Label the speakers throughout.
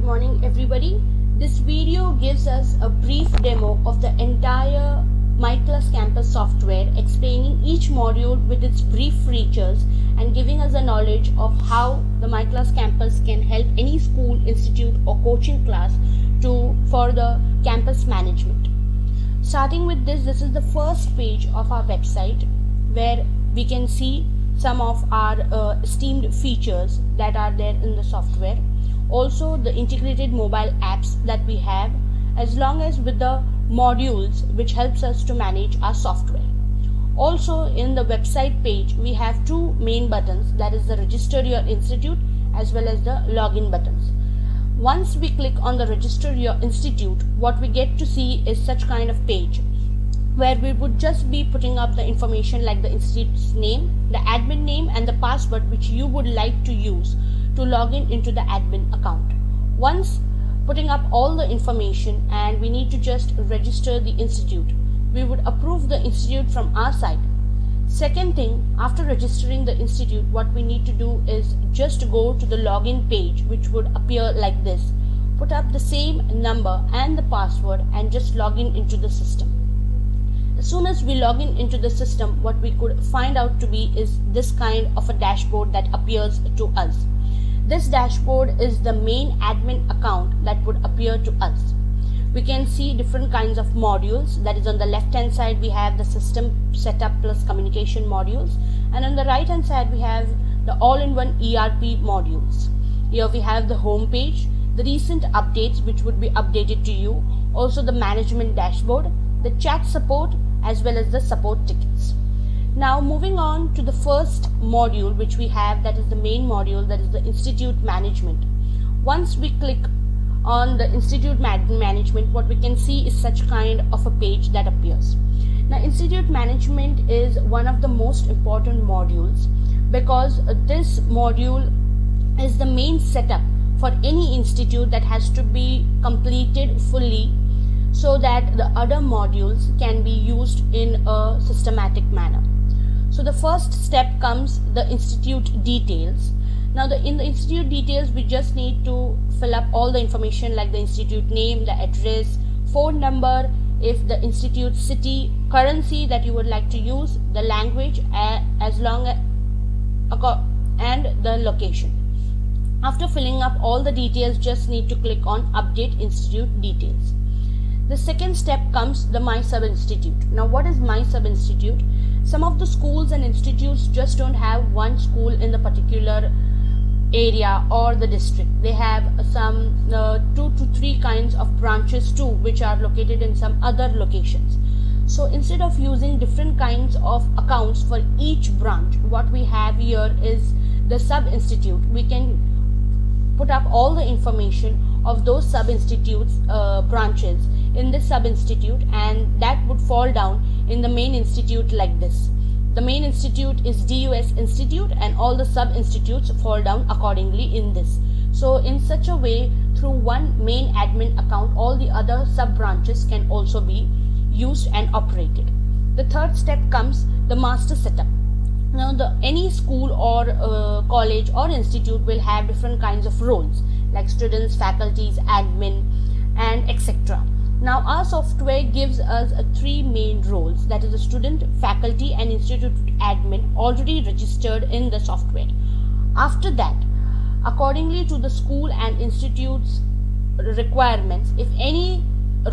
Speaker 1: morning everybody. This video gives us a brief demo of the entire MyClass Campus software, explaining each module with its brief features and giving us a knowledge of how the MyClass Campus can help any school, institute or coaching class for the campus management. Starting with this is the first page of our website where we can see some of our esteemed features that are there in the software. Also the integrated mobile apps that we have, as long as with the modules which helps us to manage our software. Also in the website page we have two main buttons, that is the register your institute as well as the login buttons. Once we click on the register your institute, what we get to see is such kind of page where we would just be putting up the information like the institute's name, the admin name and the password which you would like to use to log into the admin account. Once putting up all the information and we need to just register the institute, we would approve the institute from our side. Second thing, after registering the institute, what we need to do is just go to the login page which would appear like this. Put up the same number and the password and just log into the system. As soon as we log into the system, what we could find out to be is this kind of a dashboard that appears to us. This dashboard is the main admin account that would appear to us. We can see different kinds of modules. That is, on the left hand side we have the system setup plus communication modules, and on the right hand side we have the all-in-one ERP modules. Here we have the home page, the recent updates which would be updated to you, also the management dashboard, the chat support as well as the support tickets. Now moving on to the first module which we have, that is the main module, that is the institute management. Once we click on the institute management, what we can see is such kind of a page that appears. Now institute management is one of the most important modules because this module is the main setup for any institute that has to be completed fully so that the other modules can be used in a systematic manner. So the first step comes the institute details. Now in the institute details we just need to fill up all the information like the institute name, the address, phone number, if the institute city, currency that you would like to use, the language and the location. After filling up all the details, just need to click on update institute details. The second step comes the My Sub Institute. Now what is My Sub Institute? Some of the schools and institutes just don't have one school in the particular area or the district. They have some 2 to 3 kinds of branches too, which are located in some other locations. So instead of using different kinds of accounts for each branch, what we have here is the sub institute. We can put up all the information of those sub institutes branches in this sub institute, and that would fall down in the main institute like this. The main institute is DUS Institute and all the sub institutes fall down accordingly in this. So in such a way, through one main admin account, all the other sub branches can also be used and operated. The third step comes the master setup. Now any school or college or institute will have different kinds of roles like students, faculties, admin and etc. Now our software gives us 3 main roles, that is the student, faculty and institute admin already registered in the software. After that, accordingly to the school and institute's requirements, if any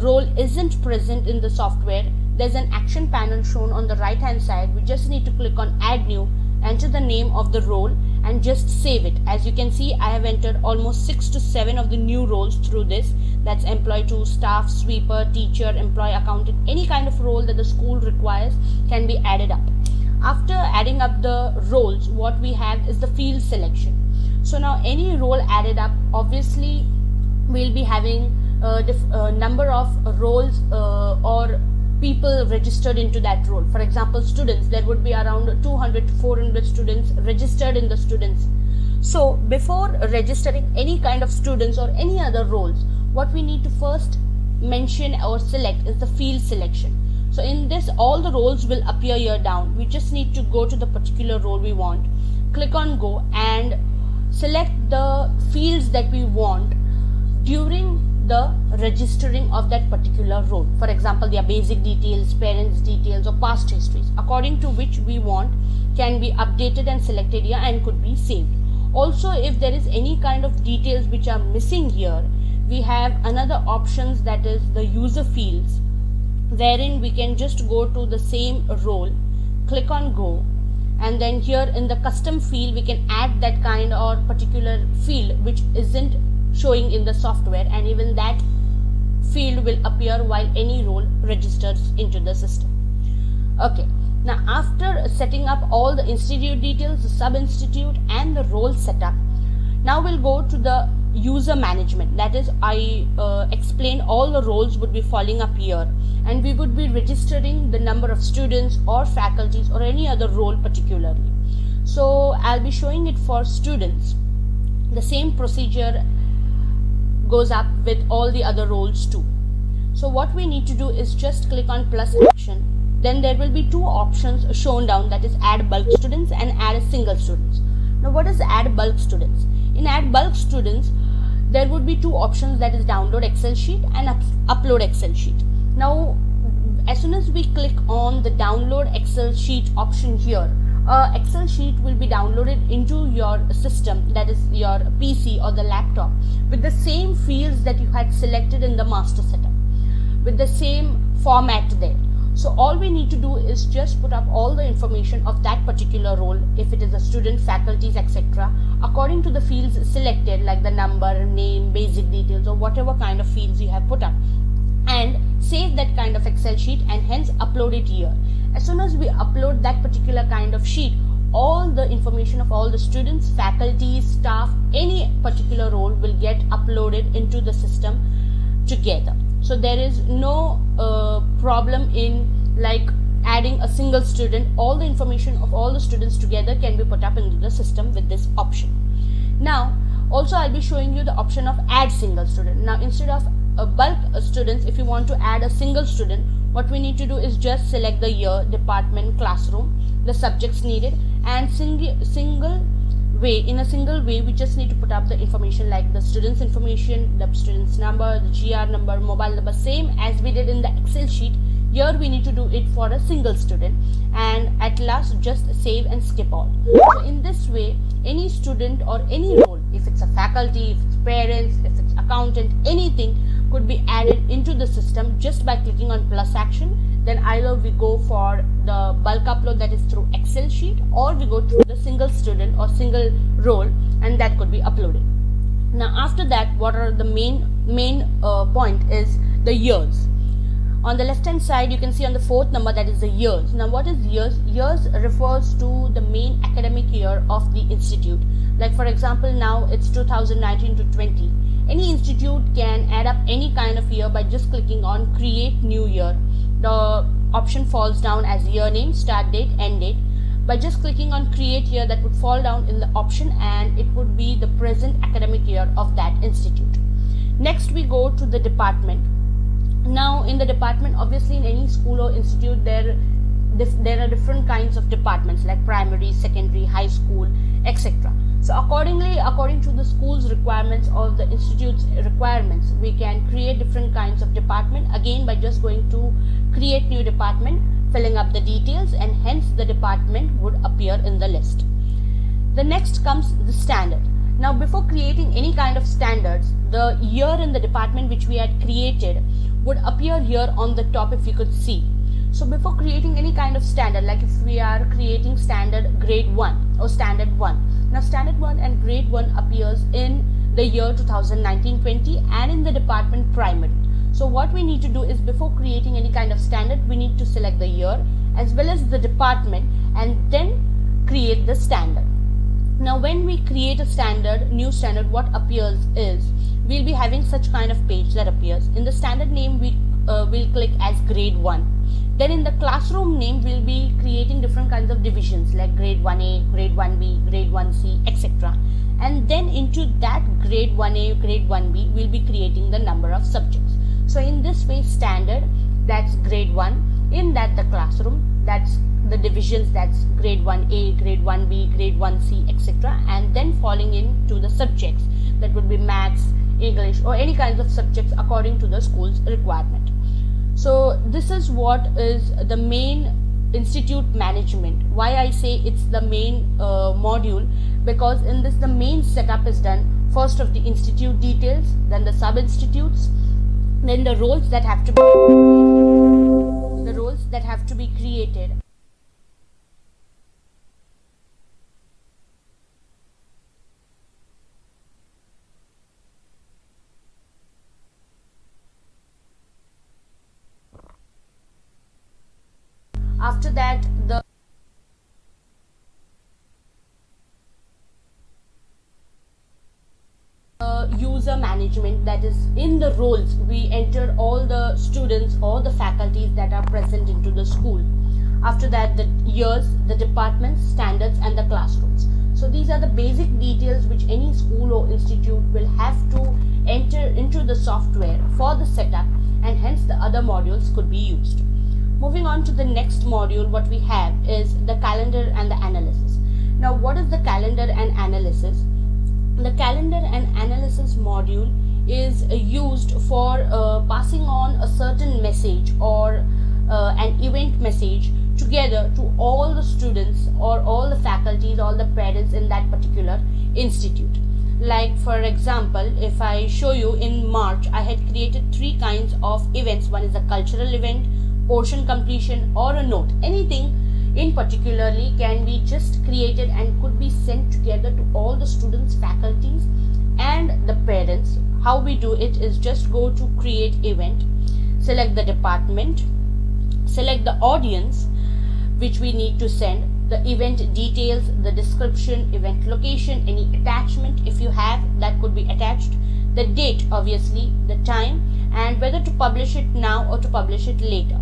Speaker 1: role isn't present in the software, there's an action panel shown on the right hand side. We just need to click on add new, enter the name of the role and just save it. As you can see, I have entered almost 6 to 7 of the new roles through this. That's employee 2, staff, sweeper, teacher, employee accountant. Any kind of role that the school requires can be added up. After adding up the roles, what we have is the field selection. So now any role added up, obviously we'll be having a number of roles or people registered into that role. For example, students, there would be around 200 to 400 students registered in the students. So before registering any kind of students or any other roles, what we need to first mention or select is the field selection. So in this, all the roles will appear here down. We just need to go to the particular role we want, click on go and select the fields that we want during the registering of that particular role. For example, their basic details, parents details, or past histories, according to which we want, can be updated and selected here and could be saved. Also, if there is any kind of details which are missing here, we have another options, that is the user fields, wherein we can just go to the same role, click on go, and then here in the custom field we can add that kind or particular field which isn't showing in the software, and even that field will appear while any role registers into the system. Okay, now after setting up all the institute details, the sub-institute and the role setup, now we'll go to the user management. That is, I explained all the roles would be falling up here, and we would be registering the number of students or faculties or any other role particularly. So I'll be showing it for students. The same procedure goes up with all the other roles too. So what we need to do is just click on plus action. Then there will be two options shown down, that is add bulk students and add a single students. Now what is add bulk students? In add bulk students, there would be two options, that is download Excel sheet and upload Excel sheet. Now as soon as we click on the download Excel sheet option here, Excel sheet will be downloaded into your system, that is your PC or the laptop, with the same fields that you had selected in the master setup, with the same format there. So all we need to do is just put up all the information of that particular role, if it is a student, faculties, etc., according to the fields selected, like the number, name, basic details, or whatever kind of fields you have put up, and save that kind of Excel sheet and hence upload it here. As soon as we upload that particular kind of sheet, all the information of all the students, faculties, staff, any particular role will get uploaded into the system together. So there is no problem in like adding a single student. All the information of all the students together can be put up into the system with this option. Now also I'll be showing you the option of add single student. Now instead of bulk students, if you want to add a single student, what we need to do is just select the year, department, classroom, the subjects needed, and in a single way we just need to put up the information like the student's information, the student's number, the GR number, mobile number, same as we did in the Excel sheet. Here we need to do it for a single student, and at last just save and skip all. So in this way, any student or any role, if it's a faculty, if it's parents, if it's accountant, anything could be added into the system just by clicking on plus action. Then either we go for the bulk upload, that is through Excel sheet, or we go through the single student or single role, and that could be uploaded. Now after that, what are the main point is the years. On the left hand side you can see on the fourth number, that is the years. Now what is years? Years refers to the main academic year of the institute. Like for example, now it's 2019 to 20. Any institute can add up any kind of year by just clicking on create new year. The option falls down as year name, start date, end date. By just clicking on create year, that would fall down in the option and it would be the present academic year of that institute. Next we go to the department. Now in the department, obviously in any school or institute there are different kinds of departments like primary, secondary, high school, etc. So according to the school's requirements or the institute's requirements, we can create different kinds of department, again by just going to create new department, filling up the details, and hence the department would appear in the list. The next comes the standard. Now before creating any kind of standards, the year in the department which we had created would appear here on the top, if you could see. So before creating any kind of standard, like if we are creating standard grade 1 or standard 1, now standard 1 and grade 1 appears in the year 2019-20 and in the department primary. So what we need to do is before creating any kind of standard, we need to select the year as well as the department and then create the standard. Now when we create a standard, new standard, what appears is we'll be having such kind of page that appears. In the standard name we will click as grade 1. Then in the classroom name we'll be creating different kinds of divisions like grade 1A, grade 1B, grade 1C, etc. And then into that grade 1A, grade 1B we'll be creating the number of subjects. So in this way, standard, that's grade 1. In that the classroom, that's the divisions, that's grade 1A, grade 1B, grade 1C, etc. And then falling into the subjects, that would be maths, English, or any kinds of subjects according to the school's requirement. So this is what is the main institute management. Why I say it's the main module, because in this the main setup is done first of the institute details, then the sub institutes, then the roles that have to be created. After that, the user management, that is in the roles we enter all the students or the faculties that are present into the school. After that, the years, the departments, standards, and the classrooms. So these are the basic details which any school or institute will have to enter into the software for the setup, and hence the other modules could be used. Moving on to the next module, what we have is the calendar and the analysis. Now, what is the calendar and analysis? The calendar and analysis module is used for passing on a certain message or an event message together to all the students or all the faculties, all the parents in that particular institute. Like for example, if I show you, in March I had created 3 kinds of events. One is a cultural event, portion completion, or a note. Anything in particularly can be just created and could be sent together to all the students, faculties, and the parents. How we do it is just go to create event, select the department, select the audience which we need to send, the event details, the description, event location, any attachment if you have that could be attached, the date, obviously the time, and whether to publish it now or to publish it later.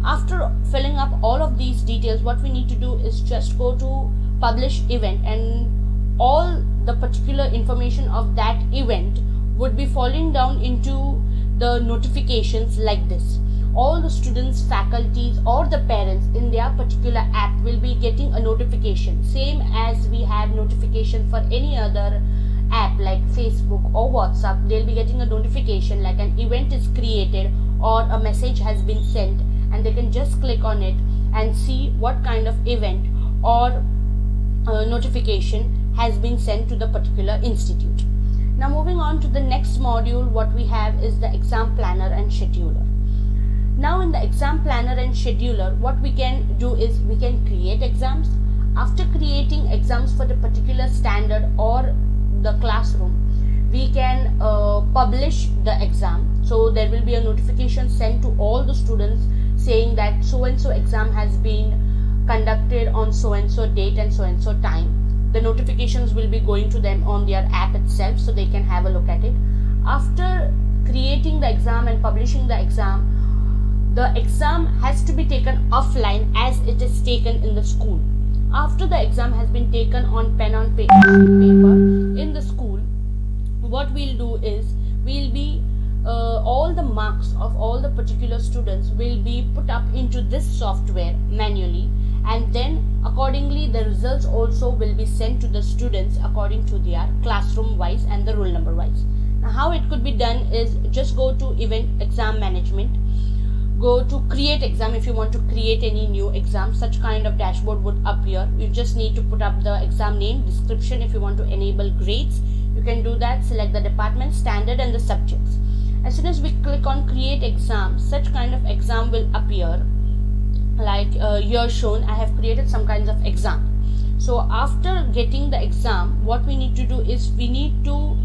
Speaker 1: After filling up all of these details, what we need to do is just go to publish event, and all the particular information of that event would be falling down into the notifications like this. All the students, faculties, or the parents in their particular app will be getting a notification, same as we have notification for any other app like Facebook or WhatsApp. They'll be getting a notification like an event is created or a message has been sent, and they can just click on it and see what kind of event or notification has been sent to the particular institute. Now moving on to the next module, what we have is the exam planner and scheduler. Now in the exam planner and scheduler, what we can do is we can create exams. After creating exams for the particular standard or the classroom, we can publish the exam. So there will be a notification sent to all the students saying that so and so exam has been conducted on so and so date and so time. The notifications will be going to them on their app itself, so they can have a look at it. After creating the exam and publishing the exam has to be taken offline as it is taken in the school. After the exam has been taken on pen on paper in the school, what we'll do is we'll be all the marks of all the particular students will be put up into this software manually, and then accordingly the results also will be sent to the students according to their classroom wise and the roll number wise. Now how it could be done is just go to event exam management, go to create exam. If you want to create any new exam, such kind of dashboard would appear. You just need to put up the exam name, description. If you want to enable grades, you can do that. Select the department, standard, and the subjects. As soon as we click on create exam, such kind of exam will appear like here shown. I have created some kinds of exam. So after getting the exam, what we need to do is we need to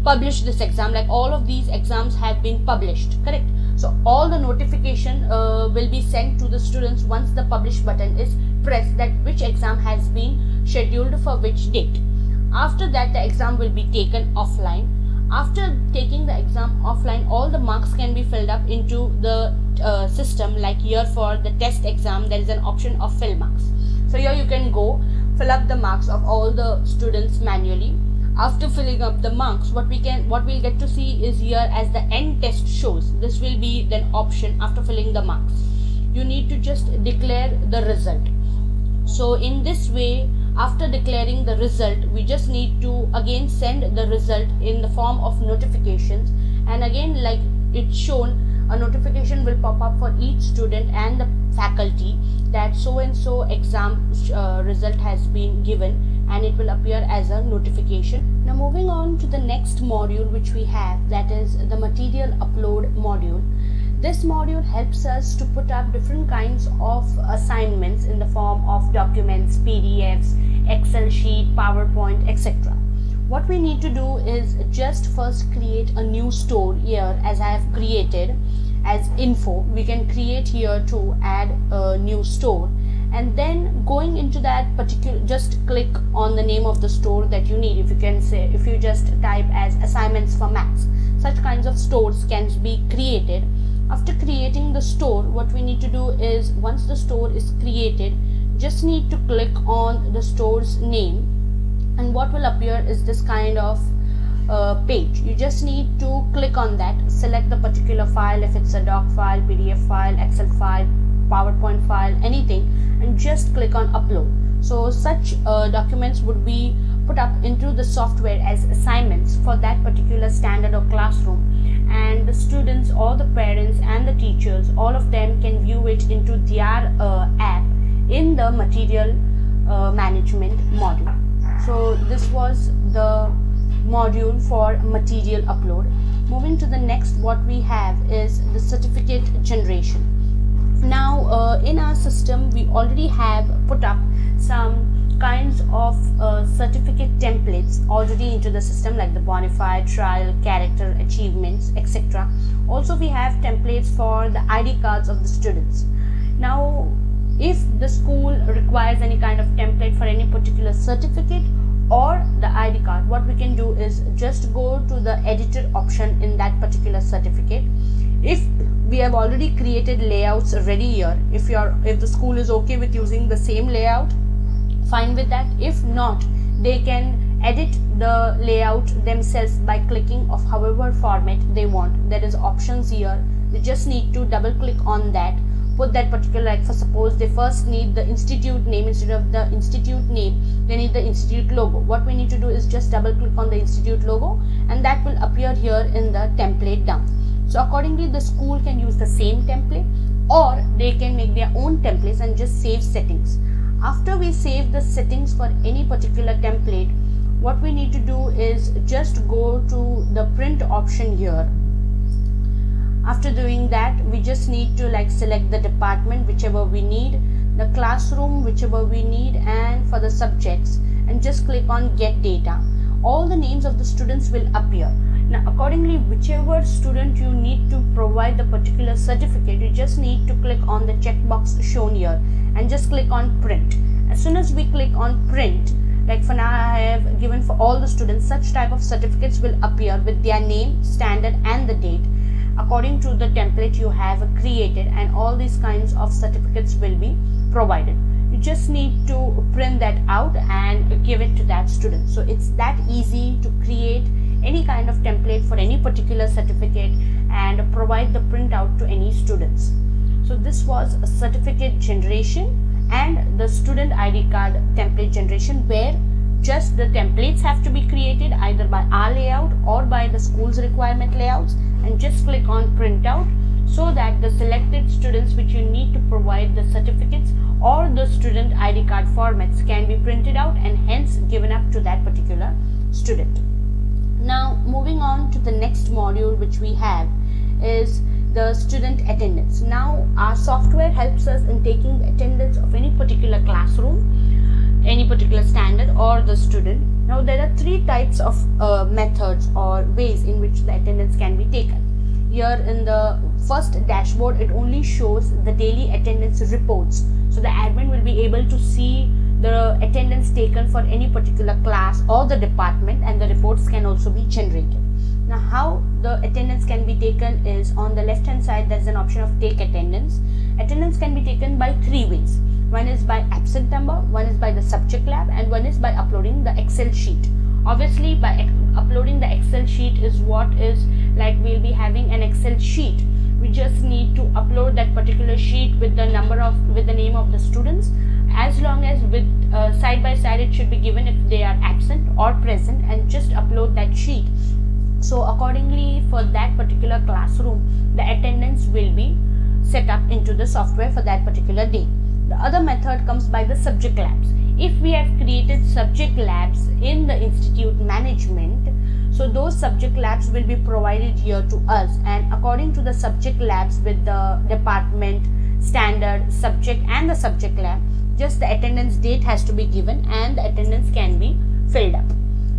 Speaker 1: publish this exam. Like all of these exams have been published, correct? So all the notification will be sent to the students once the publish button is pressed, that which exam has been scheduled for which date. After that, the exam will be taken offline. After taking the exam offline, all the marks can be filled up into the system. Like here for the test exam, there is an option of fill marks. So here you can go fill up the marks of all the students manually. After filling up the marks, what we'll get to see is here as the end test shows. This will be then option after filling the marks. You need to just declare the result. So in this way, after declaring the result, we just need to again send the result in the form of notifications, and again, like it's shown, a notification will pop up for each student and the faculty that so and so exam result has been given, and it will appear as a notification. Now moving on to the next module which we have, that is the material upload module. This module helps us to put up different kinds of assignments in the form of documents, PDFs, Excel sheet, PowerPoint, etc. What we need to do is just first create a new store here, as I have created as info. We can create here to add a new store, and then going into that particular, just click on the name of the store that you need. If you can say, if you just type as assignments for maths, such kinds of stores can be created. After creating the store, what we need to do is, once the store is created, just need to click on the store's name, and what will appear is this kind of page. You just need to click on that, select the particular file, if it's a doc file, PDF file, Excel file, PowerPoint file, anything, and just click on upload. So such documents would be put up into the software as assignments for that particular standard or classroom, and the students or the parents and the teachers, all of them can view it into their app in the material management module. So this was the module for material upload. Moving to the next, what we have is the certificate generation. Now in our system we already have put up some kinds of certificate templates already into the system, like the Bonafide, trial, character, achievements, etc. Also we have templates for the ID cards of the students. Now if the school requires any kind of template for any particular certificate or the ID card, what we can do is just go to the editor option in that particular certificate. If we have already created layouts ready here, if the school is okay with using the same layout, fine with that. If not, they can edit the layout themselves by clicking of however format they want. There is options here. They just need to double click on that, put that particular, like for suppose they first need the institute name, instead of the institute name they need the institute logo. What we need to do is just double click on the institute logo, and that will appear here in the template down. So accordingly the school can use the same template, or they can make their own templates and just save settings. After we save the settings for any particular template, what we need to do is just go to the print option here. After doing that, we just need to select the department whichever we need, the classroom whichever we need, and for the subjects, and just click on get data. All the names of the students will appear. Now accordingly, whichever student you need to provide the particular certificate, you just need to click on the checkbox shown here and just click on print. As soon as we click on print, like for now I have given for all the students, such type of certificates will appear with their name, standard, and the date according to the template you have created, and all these kinds of certificates will be provided. You just need to print that out and give it to that student. So it's that easy to create any kind of template for any particular certificate and provide the printout to any students. So this was a certificate generation and the student ID card template generation, where just the templates have to be created either by our layout or by the school's requirement layouts, and just click on printout, so that the selected students which you need to provide the certificates or the student ID card formats can be printed out and hence given up to that particular student. Now moving on to the next module which we have is the student attendance. Now our software helps us in taking the attendance of any particular classroom, any particular standard, or the student. Now there are three types of methods or ways in which the attendance can be taken. Here in the first dashboard, it only shows the daily attendance reports. So the admin will be able to see the attendance taken for any particular class or the department, and the reports can also be generated. Now how the attendance can be taken is, on the left hand side there is an option of take attendance. Attendance can be taken by three ways. One is by absent number, one is by the subject lab, and one is by uploading the Excel sheet. Obviously by uploading the Excel sheet is what is like, we'll be having an Excel sheet. We just need to upload that particular sheet with the name of the students, as long as with side by side it should be given if they are absent or present, and just upload that sheet. So accordingly, for that particular classroom, the attendance will be set up into the software for that particular day. The other method comes by the subject labs. If we have created subject labs in the institute management, so those subject labs will be provided here to us, and according to the subject labs with the department, standard, subject and the subject lab, just the attendance date has to be given and the attendance can be filled up.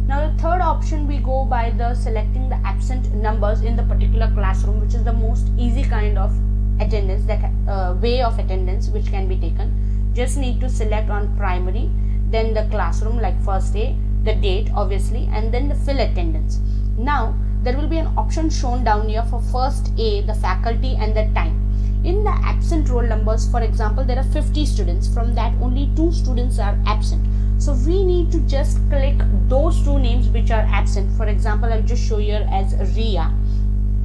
Speaker 1: Now the third option, we go by the selecting the absent numbers in the particular classroom, which is the most easy kind of attendance, that way of attendance which can be taken. Just need to select on primary, then the classroom like first day, the date obviously, and then the fill attendance. Now there will be an option shown down here for first A, the faculty and the time. In the absent roll numbers, for example, there are 50 students, from that only 2 students are absent. So we need to just click those 2 names which are absent. For example, I'll just show here as Ria.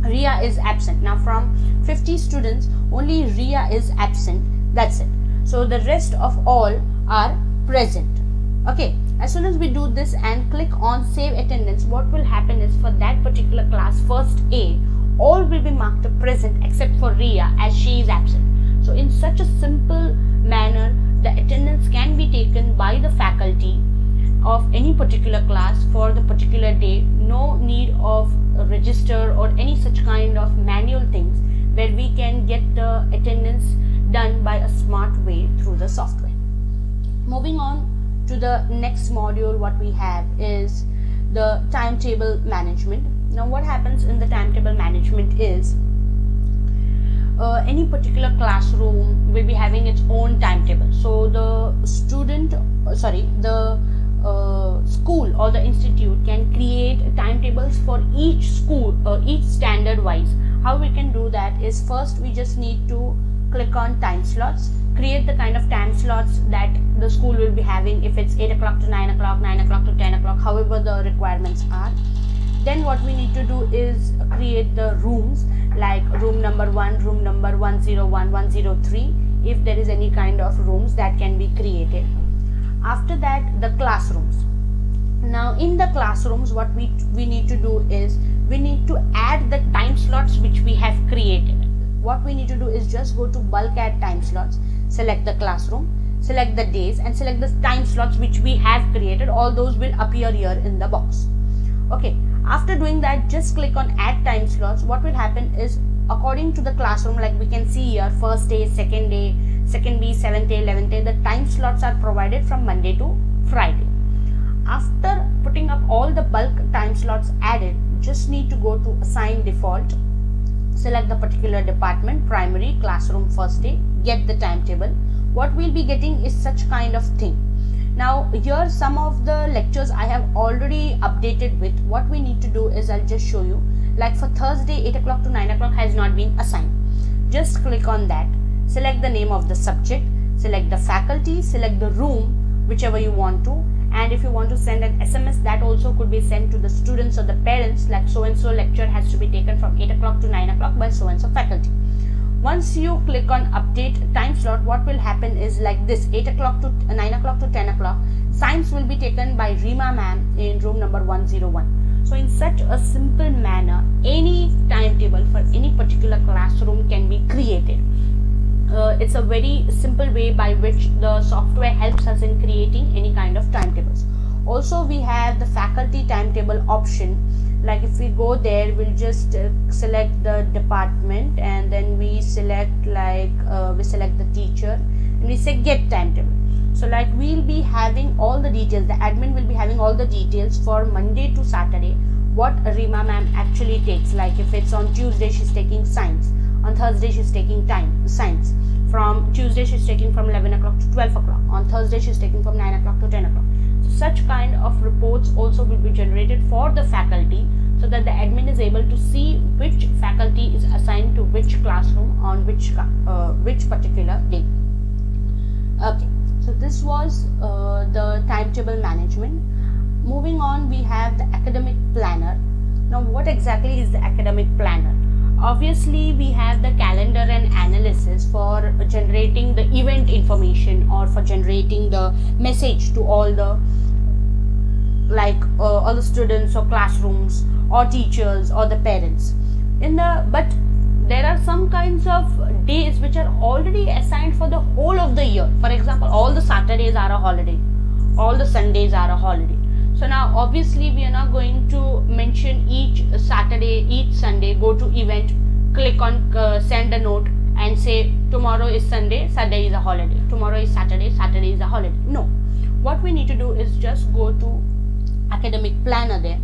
Speaker 1: Ria is absent. Now from 50 students, only Ria is absent. That's it. So the rest of all are present. Okay. As soon as we do this and click on save attendance, what will happen is for that particular class, first A, all will be marked present except for Ria as she is absent. So in such a simple manner, the attendance can be taken by the faculty of any particular class for the particular day. No need of a register or any such kind of manual things, where we can get the attendance done by a smart way through the software. Moving on to the next module, what we have is the timetable management. Now what happens in the timetable management is any particular classroom will be having its own timetable. So the school or the institute can create timetables for each school or each standard wise. How we can do that is, first we just need to click on time slots, create the kind of time slots that the school will be having, if it's 8 o'clock to 9 o'clock, 9 o'clock to 10 o'clock, however the requirements are. Then what we need to do is create the rooms, like room number 1, room number 101, 103, if there is any kind of rooms that can be created. After that, the classrooms. Now in the classrooms, what we need to do is, we need to add the time slots which we have created. What we need to do is just go to bulk add time slots, select the classroom, select the days and select the time slots which we have created. All those will appear here in the box. Okay, after doing that, just click on add time slots. What will happen is, according to the classroom, like we can see here, first day, second B, 7th day, 11th day, the time slots are provided from Monday to Friday. After putting up all the bulk time slots added, just need to go to assign default, select the particular department, primary, classroom, first day, get the timetable. What we'll be getting is such kind of thing. Now here some of the lectures I have already updated with. What we need to do is, I'll just show you, like for Thursday 8 o'clock to 9 o'clock has not been assigned. Just click on that, select the name of the subject, select the faculty, select the room, whichever you want to, and if you want to send an SMS, that also could be sent to the students or the parents, like so and so lecture has to be taken from 8 o'clock to 9 o'clock by so and so faculty. Once you click on update time slot, what will happen is like this: 8 o'clock to 9 o'clock to 10 o'clock, science will be taken by Rima ma'am in room number 101. So in such a simple manner, any timetable for any particular classroom can be created. It's a very simple way by which the software helps us in creating any kind of timetables. Also, we have the faculty timetable option. Like if we go there, we'll just select the department and then we select we select the teacher and we say get timetable. So like we'll be having all the details, the admin will be having all the details for Monday to Saturday, what Rima ma'am actually takes. Like if it's on Tuesday, she's taking science, on Thursday she's taking science, from Tuesday she's taking from 11 o'clock to 12 o'clock, on Thursday she's taking from 9 o'clock to 10 o'clock. So such kind of reports also will be generated for the faculty, so that the admin is able to see which faculty is assigned to which classroom on which particular day. Okay, so this was the timetable management. Moving on, we have the academic planner. Now what exactly is the academic planner? obviously we have the calendar and analysis for generating the event information or for generating the message to all the all the students or classrooms or teachers or the parents but there are some kinds of days which are already assigned for the whole of the year. For example, all the Saturdays are a holiday, all the Sundays are a holiday. So now obviously we are not going to mention each Saturday, each Sunday, go to event, click on send a note and say tomorrow is Sunday, Sunday is a holiday, tomorrow is Saturday, Saturday is a holiday. No, what we need to do is just go to academic planner, there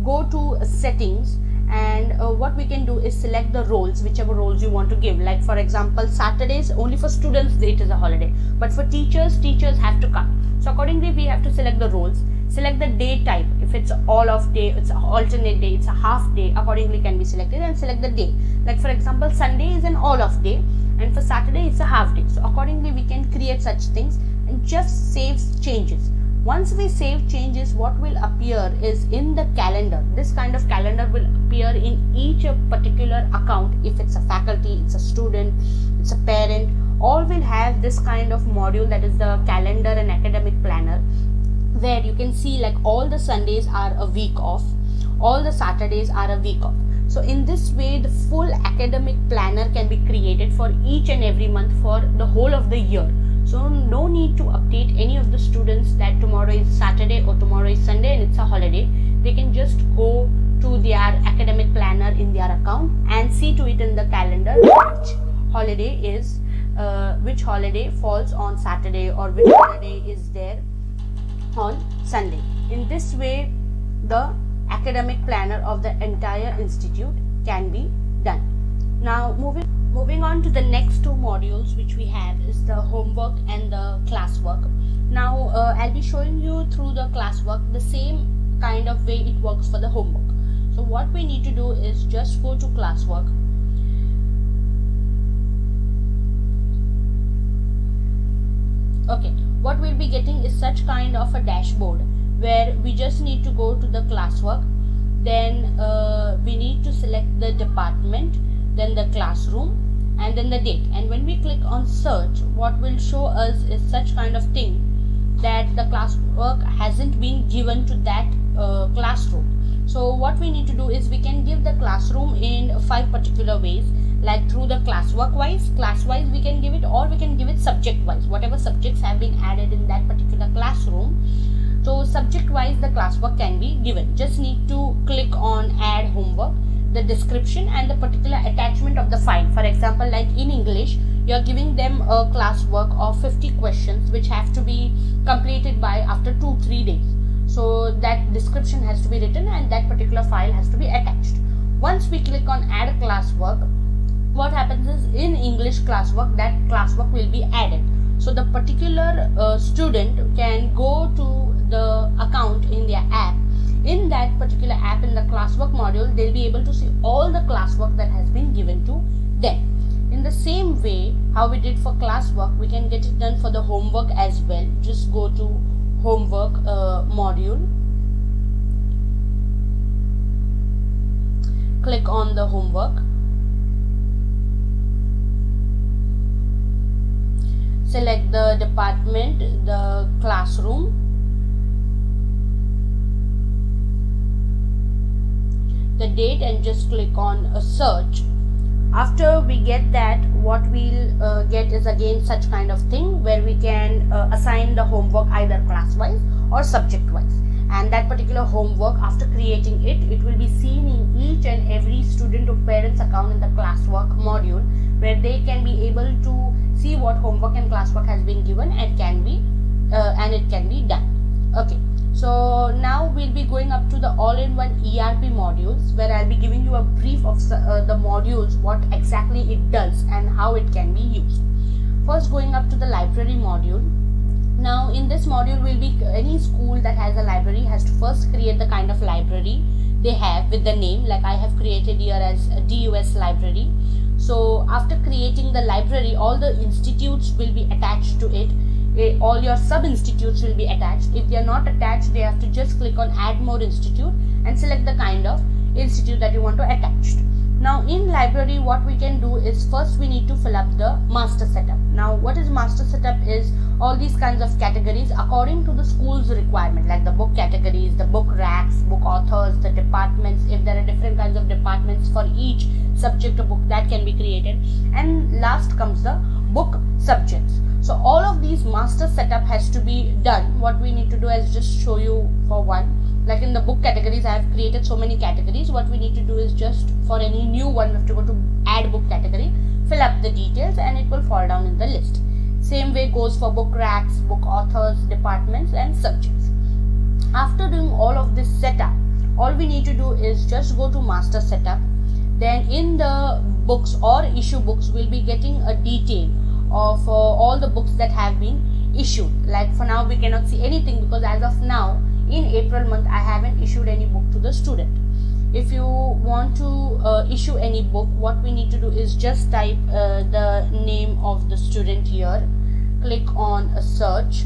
Speaker 1: go to settings, and what we can do is select the roles, whichever roles you want to give. Like for example, Saturdays only for students it is a holiday, but for teachers have to come. So accordingly we have to select the roles, select the day type. If it's all of day, it's an alternate day, it's a half day, accordingly can be selected, and select the day. Like for example, Sunday is an all of day and for Saturday it's a half day. So accordingly we can create such things and just save changes. Once we save changes, what will appear is in the calendar. This kind of calendar will appear in each particular account. If it's a faculty, it's a student, it's a parent, all will have this kind of module, that is the calendar and academic planner, where you can see like all the Sundays are a week off, all the Saturdays are a week off. So in this way, the full academic planner can be created for each and every month for the whole of the year. So no need to update any of the students that tomorrow is Saturday or tomorrow is Sunday and it's a holiday. They can just go to their academic planner in their account and see to it in the calendar which holiday falls on Saturday or which holiday is there on Sunday. In this way, the academic planner of the entire institute can be done. Now moving on to the next two modules which we have is the homework and the classwork. Now I'll be showing you through the classwork the same kind of way it works for the homework. So what we need to do is just go to classwork. Okay, what we'll be getting is such kind of a dashboard where we just need to go to the classwork, then we need to select the department, then the classroom, and then the date. And when we click on search, what will show us is such kind of thing that the classwork hasn't been given to that classroom. So what we need to do is we can give the classroom in 5 particular ways, like through the class wise we can give it, or we can give it subject wise, whatever subjects have been added in that particular classroom. So subject wise the classwork can be given. Just need to click on add homework, the description and the particular attachment of the file. For example, like in English, you are giving them a classwork of 50 questions which have to be completed by after 2-3 days. So that description has to be written and that particular file has to be attached. Once we click on add classwork, what happens is in English classwork, that classwork will be added. So the particular student can go to the account in their app. In that particular app, in the classwork module, they'll be able to see all the classwork that has been given to them. In the same way how we did for classwork, we can get it done for the homework as well. Just go to homework module, click on the homework, select the department, the classroom, the date, and just click on a search. After we get that, what we'll get is again such kind of thing where we can assign the homework either class wise or subject wise, and that particular homework, after creating it, it will be seen in each and every student or parent's account in the classwork module, where they can be able to see what homework and classwork has been given and it can be done. Okay, so now we'll be going up to the all-in-one ERP modules, where I'll be giving you a brief of the modules, what exactly it does and how it can be used. First, going up to the library module. Now in this module will be any school that has a library has to first create the kind of library they have with the name, like I have created here as a DUS library. So after creating the library, all the institutes will be attached to it. All your sub-institutes will be attached. If they are not attached, they have to just click on add more institute and select the kind of institute that you want to attach. Now in library, what we can do is first we need to fill up the master setup. Now what is master setup is all these kinds of categories according to the school's requirement, like the book categories, the book racks, book authors, the departments. If there are different kinds of departments for each subject or book, that can be created. And last comes the book subjects. So all of these master setup has to be done. What we need to do is just show you for one. Like in the book categories, I have created so many categories. What we need to do is just for any new one, we have to go to add book category, fill up the details, and it will fall down in the list. Same way goes for book racks, book authors, departments, and subjects. After doing all of this setup, all we need to do is just go to master setup. Then in the books or issue books, we'll be getting a detail of all the books that have been issued. Like for now, we cannot see anything because as of now, in April month, I haven't issued any book to the student. If you want to issue any book, what we need to do is just type the name of the student here, click on a search,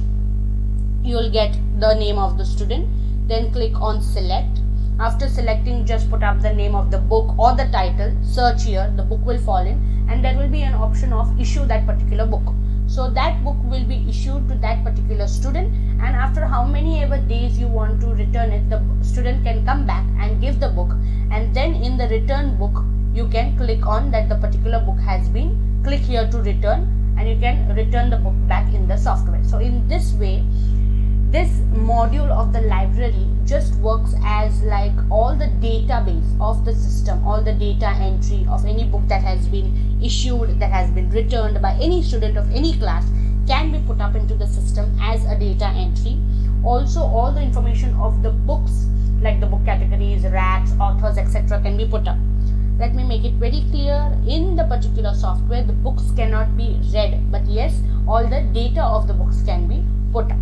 Speaker 1: you will get the name of the student, then click on select. After selecting, just put up the name of the book or the title, search here, the book will fall in, and there will be an option of issue that particular book. So that book will be issued to that particular student, and after how many ever days you want to return it, the student can come back and give the book, and then in the return book you can click on that the particular book has been, click here to return, and you can return the book back in the software. So in this way, this module of the library just works as like all the database of the system, all the data entry of any book that has been issued, that has been returned by any student of any class can be put up into the system as a data entry. Also, all the information of the books like the book categories, racks, authors, etc. can be put up. Let me make it very clear, in the particular software the books cannot be read, but yes, all the data of the books can be put up.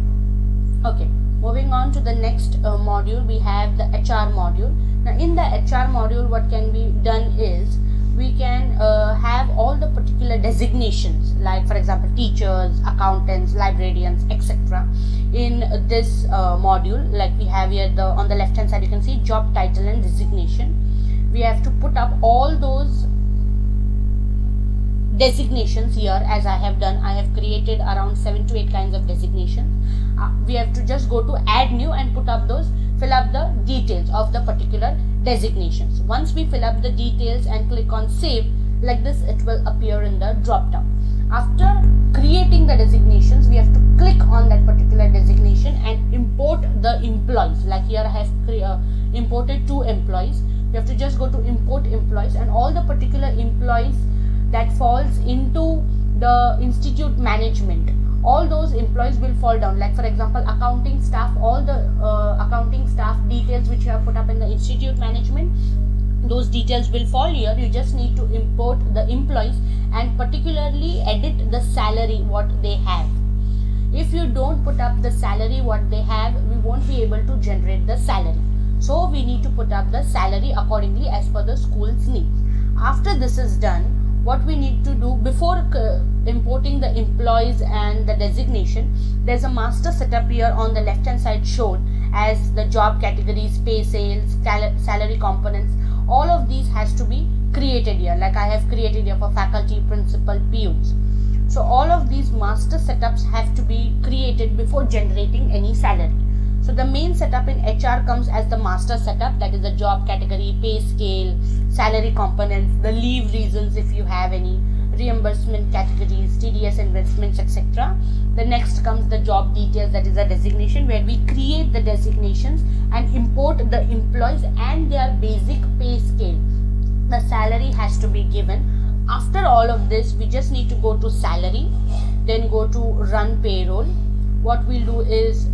Speaker 1: Okay, moving on to the next module, we have the HR module. Now in the HR module, what can be done is we can have all the particular designations, like for example teachers, accountants, librarians, etc. in this module. Like we have here on the left hand side, you can see job title and designation. We have to put up all those designations here, as I have done. I have created around 7 to 8 kinds of designations. We have to just go to add new and put up those, fill up the details of the particular designations. Once we fill up the details and click on save, like this it will appear in the drop down. After creating the designations, we have to click on that particular designation and import the employees. Like here I have imported 2 employees. You have to just go to import employees, and all the particular employees that falls into the institute management, all those employees will fall down. Like for example accounting staff, all the accounting staff details which you have put up in the institute management, those details will fall here. You just need to import the employees and particularly edit the salary what they have. If you don't put up the salary what they have, we won't be able to generate the salary. So we need to put up the salary accordingly as per the school's needs. After this is done, what we need to do before importing the employees and the designation, there's a master setup here on the left hand side shown as the job categories, pay scales, salary components. All of these has to be created here, like I have created here for faculty, principal, PUs. So all of these master setups have to be created before generating any salary. So the main setup in HR comes as the master setup, that is the job category, pay scale, salary components, the leave reasons if you have any, reimbursement categories, TDS investments, etc. The next comes the job details, that is a designation where we create the designations and import the employees and their basic pay scale. The salary has to be given. After all of this, we just need to go to salary, then go to run payroll. What we'll do is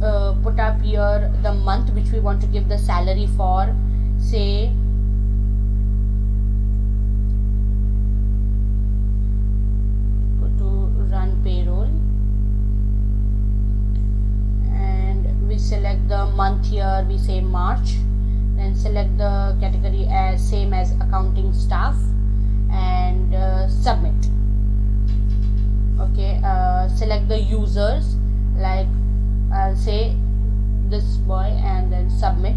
Speaker 1: put up here the month which we want to give the salary for, say go to run payroll, and we select the month here, we say March, then select the category as same as accounting staff and submit. Okay, select the users, like I'll say this boy, and then submit.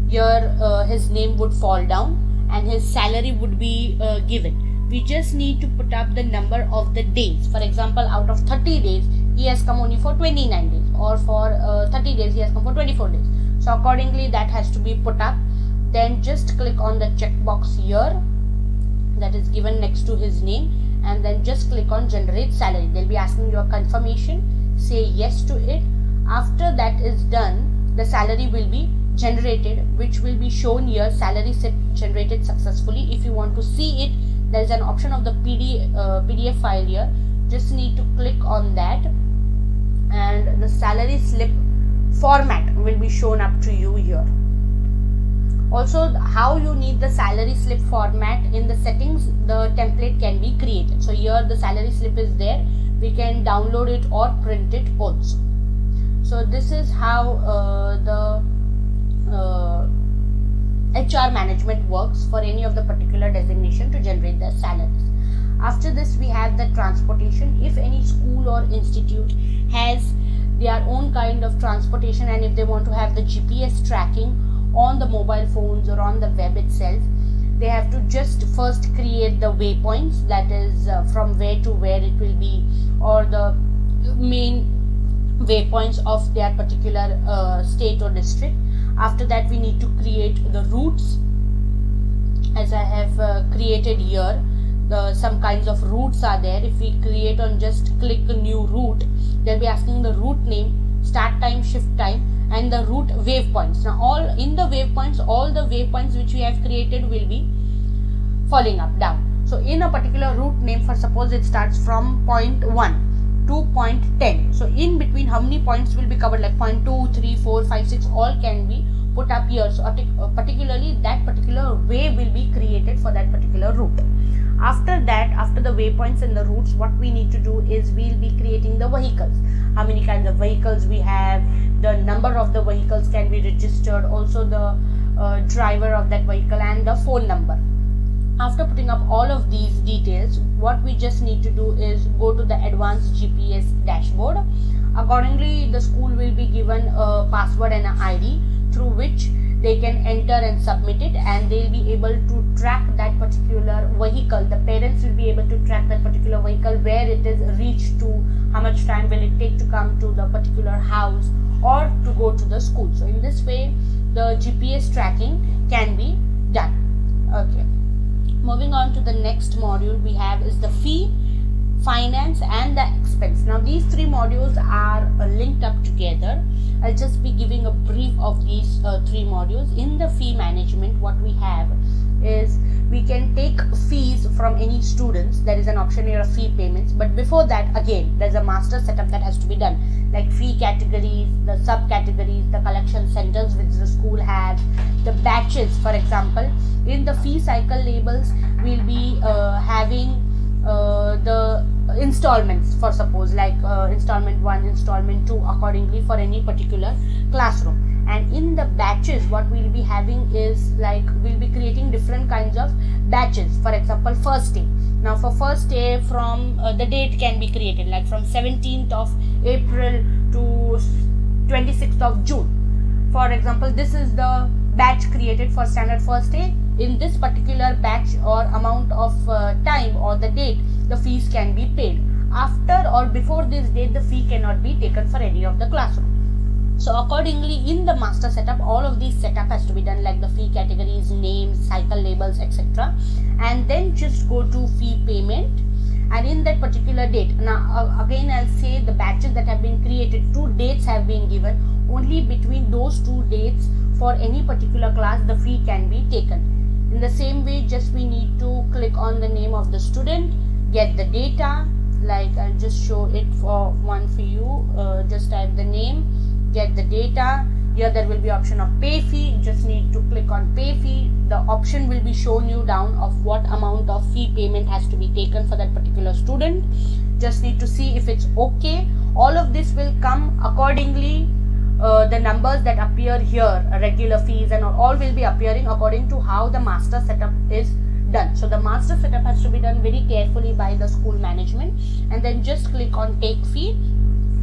Speaker 1: Here his name would fall down, and his salary would be given. We just need to put up the number of the days. For example, out of 30 days, he has come only for 29 days, or for 30 days, he has come for 24 days. So accordingly, that has to be put up. Then just click on the checkbox here that is given next to his name, and then just click on generate salary. They'll be asking you a confirmation. Say yes to it. After that is done, the salary will be generated, which will be shown here, salary set generated successfully. If you want to see it, there is an option of the PDF file here. Just need to click on that, and the salary slip format will be shown up to you here. Also, how you need the salary slip format, in the settings the template can be created. So here the salary slip is there, we can download it or print it also. So this is how the HR management works for any of the particular designation to generate their salaries. After this, we have the transportation. If any school or institute has their own kind of transportation, and if they want to have the GPS tracking on the mobile phones or on the web itself, they have to just first create the waypoints, that is from where to where it will be, or the main waypoints of their particular state or district. After that, we need to create the routes, as I have created here. Some kinds of routes are there. If we create on just click a new route, they'll be asking the route name, start time, shift time, and the route waypoints. Now all in the waypoints, all the waypoints which we have created will be falling up down. So in a particular route name, for suppose it starts from point 1 to point 10. So in between, how many points will be covered, like point 2, 3, 4, 5, 6, all can be put up here. So particularly that particular way will be created for that particular route. After that, after the waypoints and the routes, what we need to do is we'll be creating the vehicles. How many kinds of vehicles we have, the number of the vehicles can be registered, also the driver of that vehicle and the phone number. After putting up all of these details, what we just need to do is go to the advanced GPS dashboard. Accordingly, the school will be given a password and an ID through which they can enter and submit it, and they'll be able to track that particular vehicle. The parents will be able to track that particular vehicle, where it is reached to, how much time will it take to come to the particular house or to go to the school. So in this way, the GPS tracking can be done. Okay. Moving on to the next module we have is the fee, finance and the expense. Now these three modules are linked up together. I'll just be giving a brief of these three modules. In the fee management, what we have is we can take fees from any students. There is an option here of fee payments, but before that, again, there's a master setup that has to be done, like fee categories, the subcategories, the collection centers which the school has, the batches. For example, in the fee cycle labels, we'll be having the installments, for suppose like installment 1, installment 2, accordingly for any particular classroom. And in the batches, what we'll be having is, like, we'll be creating different kinds of batches. For example, first day. Now for first day, from the date can be created, like from 17th of April to 26th of June. For example, this is the batch created for standard first day. In this particular batch or amount of time or the date, the fees can be paid. After or before this date, the fee cannot be taken for any of the classroom. So accordingly, in the master setup, all of these setup has to be done, like the fee categories, names, cycle labels, etc. And then just go to fee payment, and in that particular date, now again I'll say the batches that have been created, 2 dates have been given. Only between those 2 dates for any particular class, the fee can be taken. In the same way, just we need to click on the name of the student, get the data, like I'll just show it for one for you. Just type the name, get the data. Here there will be option of pay fee. Just need to click on pay fee. The option will be shown you down of what amount of fee payment has to be taken for that particular student. Just need to see if it's okay. All of this will come accordingly. The numbers that appear here, regular fees and all will be appearing according to how the master setup is done. So the master setup has to be done very carefully by the school management, and then just click on take fee,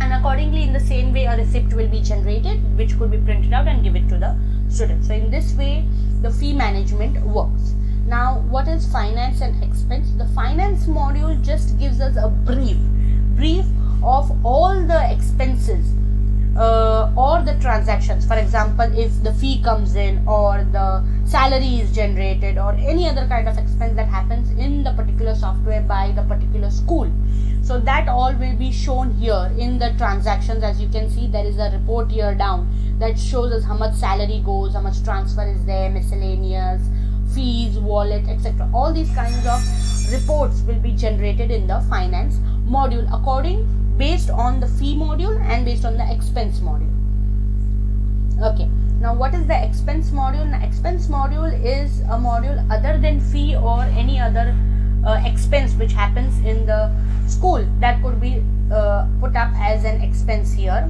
Speaker 1: and accordingly in the same way a receipt will be generated, which could be printed out and give it to the student. So in this way the fee management works. is finance and expense. The finance module just gives us a brief of all the expenses or the transactions. For example, if the fee comes in or the salary is generated or any other kind of expense that happens in the particular software by the particular school, so that all will be shown here in the transactions. As you can see, there is a report here down that shows us how much salary goes, how much transfer is there, miscellaneous, fees, wallet, etc. All these kinds of reports will be generated in the finance module based on the fee module and based on the expense module. Okay, now what is the expense module? The expense module is a module other than fee or any other expense which happens in the school that could be put up as an expense here.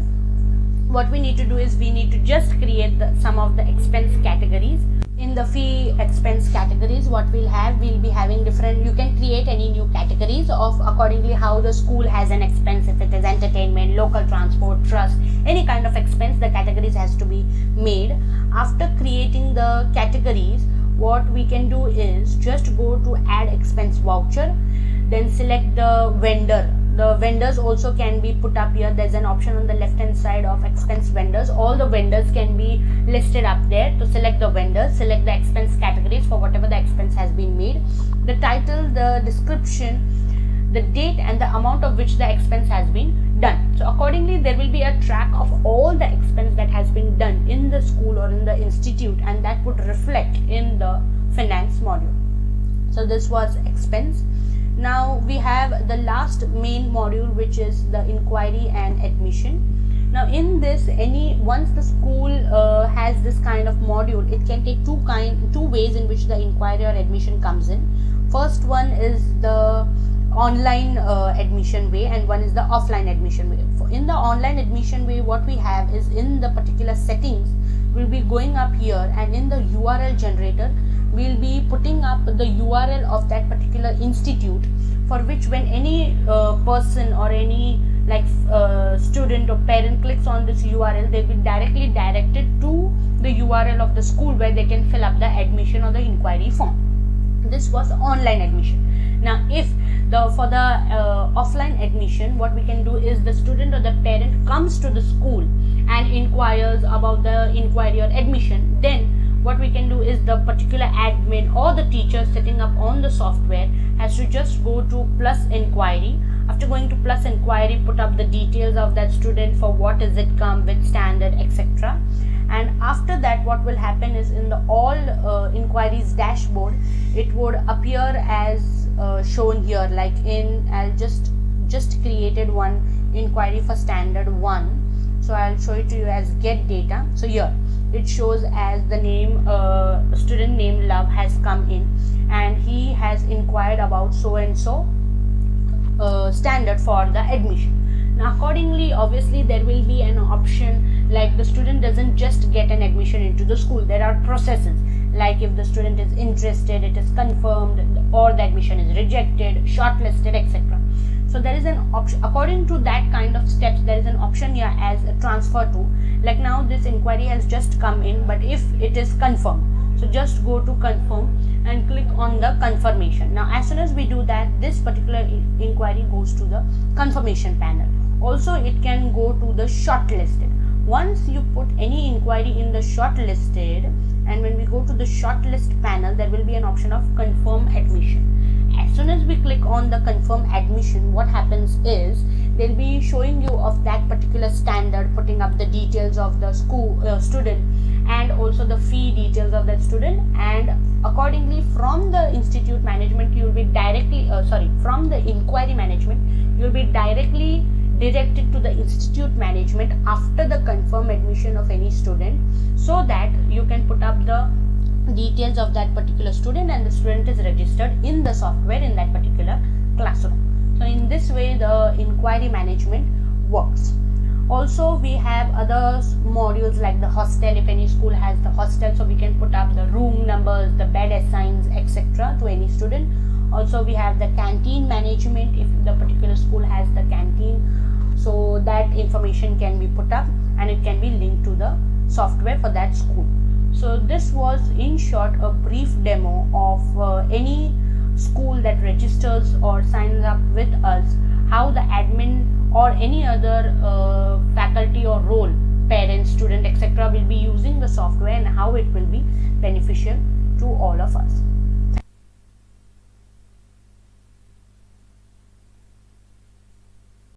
Speaker 1: What we need to do is we need to just create some of the expense categories. In the fee expense categories, what we'll be having different, you can create any new categories of accordingly how the school has an expense. If it is entertainment, local transport, trust, any kind of expense, the categories has to be made. After creating the categories, what we can do is just go to add expense voucher, then select the vendor. The vendors also can be put up here. There's an option on the left hand side of expense vendors. All the vendors can be listed up there. To select the vendors, select the expense categories for whatever the expense has been made, the title, the description, the date and the amount of which the expense has been done. So accordingly there will be a track of all the expense that has been done in the school or in the institute, and that would reflect in the finance module. So this was expense. Now we have the last main module, which is the inquiry and admission. Now in this, once the school has this kind of module, it can take two ways in which the inquiry or admission comes in. First one is the online admission way, and one is the offline admission way. In the online admission way, what we have is in the particular settings, we'll be going up here, and in the URL generator we'll be putting up the URL of that particular institute, for which when any person or any student or parent clicks on this URL, they'll be directly directed to the URL of the school where they can fill up the admission or the inquiry form. This was online admission. Now if for the offline admission, what we can do is the student or the parent comes to the school and inquires about the inquiry or admission, then what we can do is the particular admin or the teacher setting up on the software has to just go to plus inquiry. After going to plus inquiry, put up the details of that student, for what is it come, which standard, etc. And after that, what will happen is in the all inquiries dashboard, it would appear as shown here, like I'll just created one inquiry for standard 1. So I'll show it to you as get data. So here it shows as the name, student name Love has come in, and he has inquired about so and so standard for the admission. Now accordingly, obviously there will be an option, like the student doesn't just get an admission into the school. There are processes, like if the student is interested, it is confirmed, or the admission is rejected, shortlisted, etc. So there is an option, according to that kind of steps, there is an option here as a transfer to, like now this inquiry has just come in, but if it is confirmed, so just go to confirm and click on the confirmation. Now as soon as we do that, this particular inquiry goes to the confirmation panel. Also it can go to the shortlisted. Once you put any inquiry in the shortlisted, and when we go to the shortlist panel, there will be an option of confirm admission. As soon as we click on the confirm admission, what happens is they'll be showing you of that particular standard, putting up the details of the school student, and also the fee details of that student, and accordingly from the institute management you'll be directly from the inquiry management you'll be directly directed to the institute management after the confirm admission of any student, so that you can put up the details of that particular student and the student is registered in the software in that particular classroom. So in this way the inquiry management works. Also we have other modules like the hostel. If any school has the hostel, so we can put up the room numbers, the bed assigns, etc. to any student. Also we have the canteen management. If the particular school has the canteen, so that information can be put up and it can be linked to the software for that school. So this was in short a brief demo of any school that registers or signs up with us, how the admin or any other faculty or role, parents, student, etc. will be using the software and how it will be beneficial to all of us.